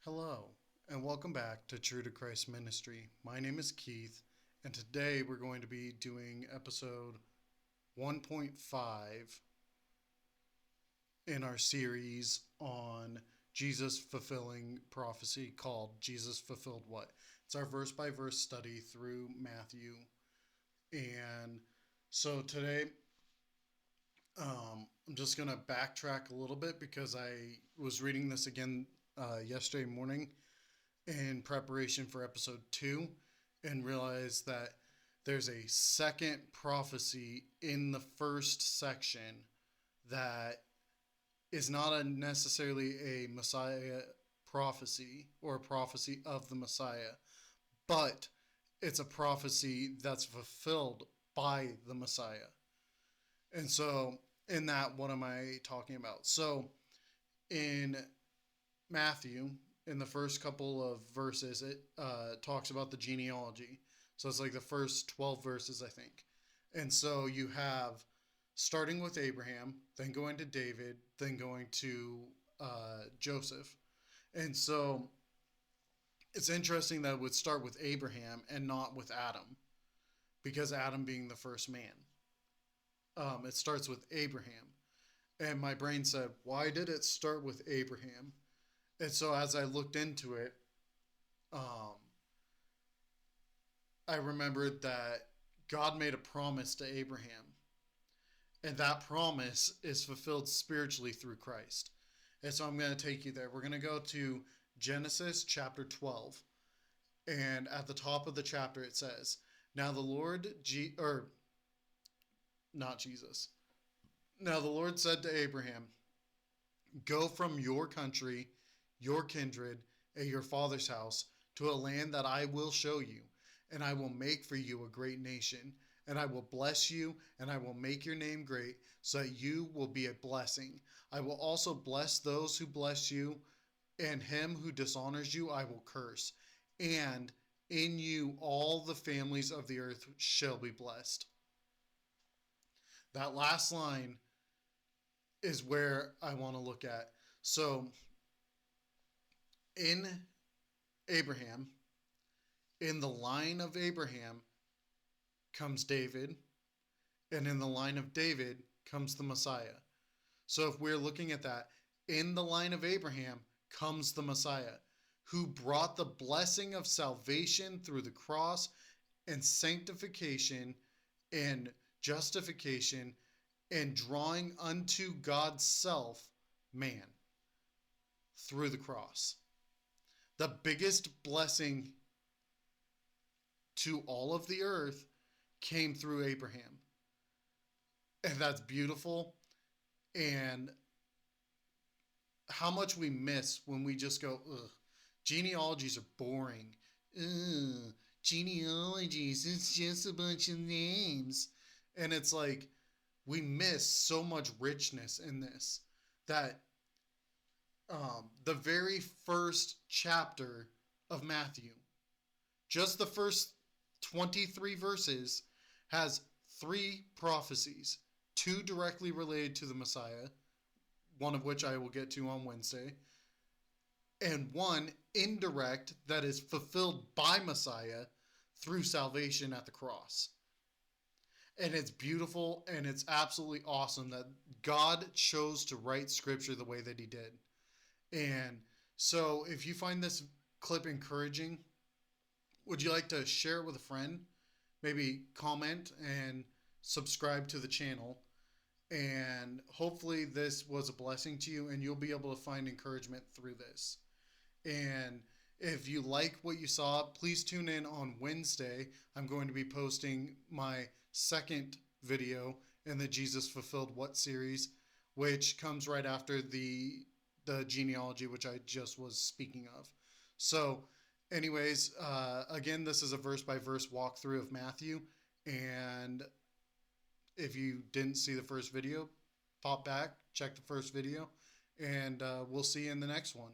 Hello, and welcome back to True to Christ Ministry. My name is Keith, and today we're going to be doing episode 1.5 in our series on Jesus fulfilling prophecy called Jesus Fulfilled What? It's our verse by verse study through Matthew. And so today, I'm just going to backtrack a little bit because I was reading this again yesterday morning in preparation for episode 2 and realized that there's a second prophecy in the first section that is not necessarily a Messiah prophecy or a prophecy of the Messiah, but it's a prophecy that's fulfilled by the Messiah. And so, in that, what am I talking about? So, in Matthew, in the first couple of verses, it talks about the genealogy. So it's like the first 12 verses, I think. And so you have starting with Abraham, then going to David, then going to Joseph. And so it's interesting that it would start with Abraham and not with Adam, because Adam being the first man. It starts with Abraham. And my brain said, why did it start with Abraham? And so as I looked into it, um, I remembered that God made a promise to Abraham, and that promise is fulfilled spiritually through Christ. And so I'm going to take you there. We're going to go to Genesis chapter 12, and at the top of the chapter it says, "Now the Lord, or not Jesus. Now the Lord said to Abraham, go from your country, your kindred, and your father's house to a land that I will show you, and I will make for you a great nation, and I will bless you, and I will make your name great, so that you will be a blessing. I will also bless those who bless you, and him who dishonors you I will curse. And in you all the families of the earth shall be blessed." That last line is where I want to look at. So, in Abraham, in the line of Abraham comes David, and in the line of David comes the Messiah. So if we're looking at that, in the line of Abraham comes the Messiah, who brought the blessing of salvation through the cross and sanctification and justification and drawing unto God's self man through the cross. The biggest blessing to all of the earth came through Abraham. And that's beautiful. And how much we miss when we just go, ugh, genealogies are boring. Ugh, genealogies, it's just a bunch of names. And it's like, we miss so much richness in this that the very first chapter of Matthew, just the first 23 verses, has 3 prophecies, 2 directly related to the Messiah, one of which I will get to on Wednesday, and 1 indirect that is fulfilled by Messiah through salvation at the cross. And it's beautiful, and it's absolutely awesome that God chose to write scripture the way that he did. And so if you find this clip encouraging, would you like to share it with a friend? Maybe comment and subscribe to the channel. And hopefully this was a blessing to you and you'll be able to find encouragement through this. And if you like what you saw, please tune in on Wednesday. I'm going to be posting my second video in the Jesus Fulfilled What series, which comes right after the genealogy, which I just was speaking of. So anyways, again, this is a verse by verse walkthrough of Matthew. And if you didn't see the first video, pop back, check the first video, and we'll see you in the next one.